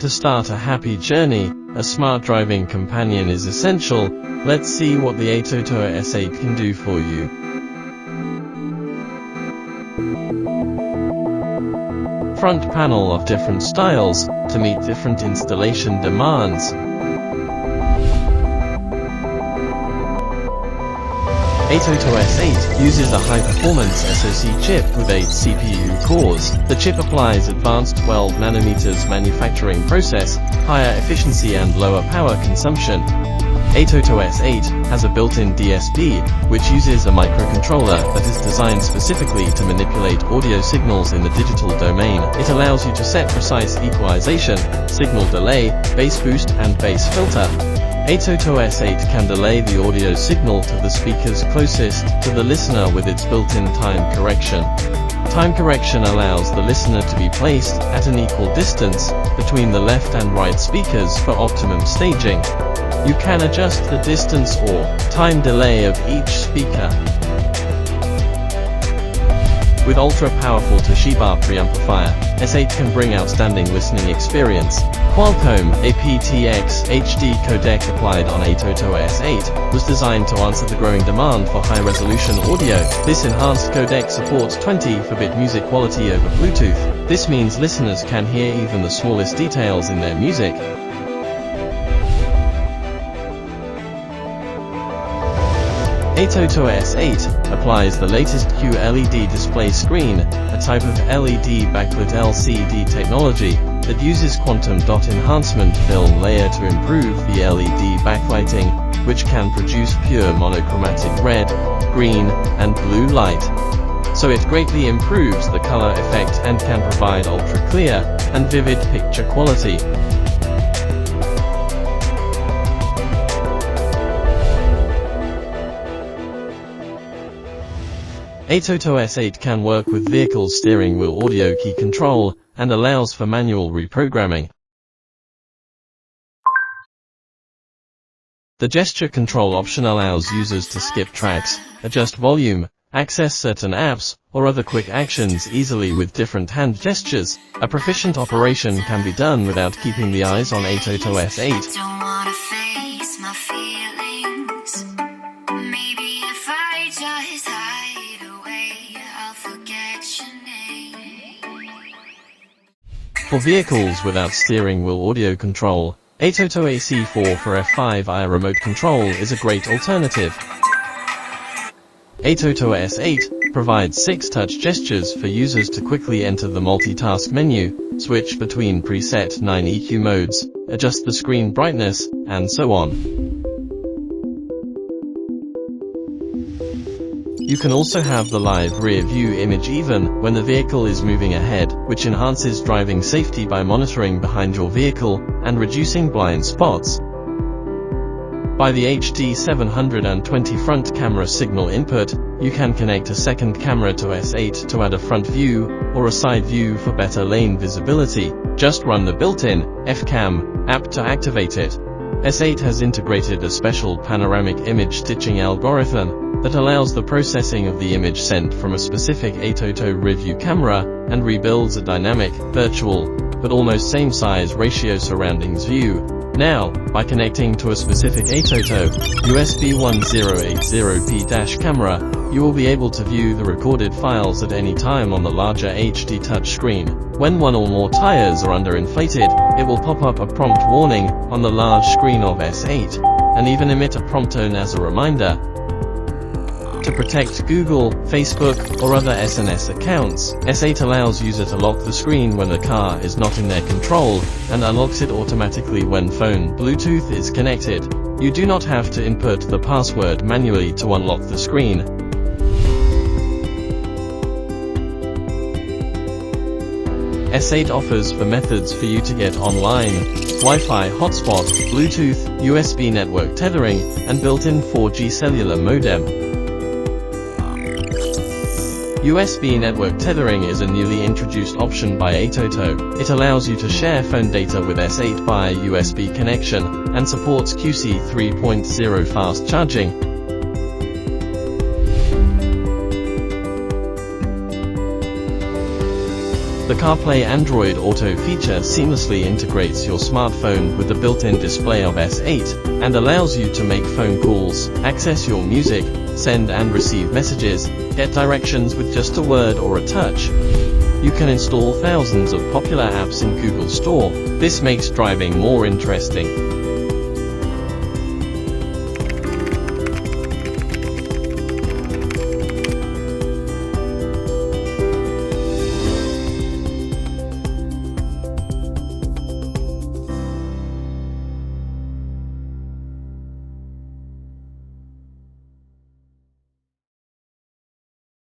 To start a happy journey, a smart driving companion is essential. Let's see what the ATOTO S8 can do for you. Front panel of different styles, to meet different installation demands. ATOTO S8 uses a high-performance SoC chip with 8 CPU cores. The chip applies advanced 12nm manufacturing process, higher efficiency and lower power consumption. ATOTO S8 has a built-in DSP, which uses a microcontroller that is designed specifically to manipulate audio signals in the digital domain. It allows you to set precise equalization, signal delay, bass boost and bass filter. ATOTO S8 can delay the audio signal to the speakers closest to the listener with its built-in time correction. Time correction allows the listener to be placed at an equal distance between the left and right speakers for optimum staging. You can adjust the distance or time delay of each speaker. With ultra-powerful Toshiba preamplifier, S8 can bring outstanding listening experience. Qualcomm aptX HD codec applied on ATOTO S8 was designed to answer the growing demand for high-resolution audio. This enhanced codec supports 24-bit music quality over Bluetooth. This means listeners can hear even the smallest details in their music. ATOTO S8 applies the latest QLED display screen, a type of LED backlit LCD technology that uses quantum dot enhancement film layer to improve the LED backlighting, which can produce pure monochromatic red, green, and blue light. So it greatly improves the color effect and can provide ultra-clear and vivid picture quality. ATOTO S8 can work with vehicle steering wheel audio key control and allows for manual reprogramming. The gesture control option allows users to skip tracks, adjust volume, access certain apps, or other quick actions easily with different hand gestures. A proficient operation can be done without keeping the eyes on ATOTO S8. For vehicles without steering wheel audio control, ATOTO AC4 for F5i remote control is a great alternative. ATOTO S8 provides 6 touch gestures for users to quickly enter the multitask menu, switch between preset 9 EQ modes, adjust the screen brightness, and so on. You can also have the live rear view image even when the vehicle is moving ahead, which enhances driving safety by monitoring behind your vehicle and reducing blind spots. By the HD 720 front camera signal input, you can connect a second camera to S8 to add a front view or a side view for better lane visibility. Just run the built-in FCam app to activate it. S8 has integrated a special panoramic image stitching algorithm that allows the processing of the image sent from a specific ATOTO rear view camera and rebuilds a dynamic, virtual, but almost same-size ratio surroundings view. Now, by connecting to a specific ATOTO USB 1080p camera, you will be able to view the recorded files at any time on the larger HD touchscreen. When one or more tires are underinflated, it will pop up a prompt warning on the large screen of S8, and even emit a prompt tone as a reminder. To protect Google, Facebook, or other SNS accounts, S8 allows user to lock the screen when the car is not in their control, and unlocks it automatically when phone Bluetooth is connected. You do not have to input the password manually to unlock the screen. S8 offers 4 methods for you to get online: Wi-Fi hotspot, Bluetooth, USB network tethering, and built-in 4G cellular modem. USB network tethering is a newly introduced option by ATOTO. It allows you to share phone data with S8 by USB connection, and supports QC 3.0 fast charging. The The CarPlay Android Auto feature seamlessly integrates your smartphone with the built-in display of S8 and allows you to make phone calls, access your music, send and receive messages, get directions with just a word or a touch. You can install thousands of popular apps in Google Store. This makes driving more interesting.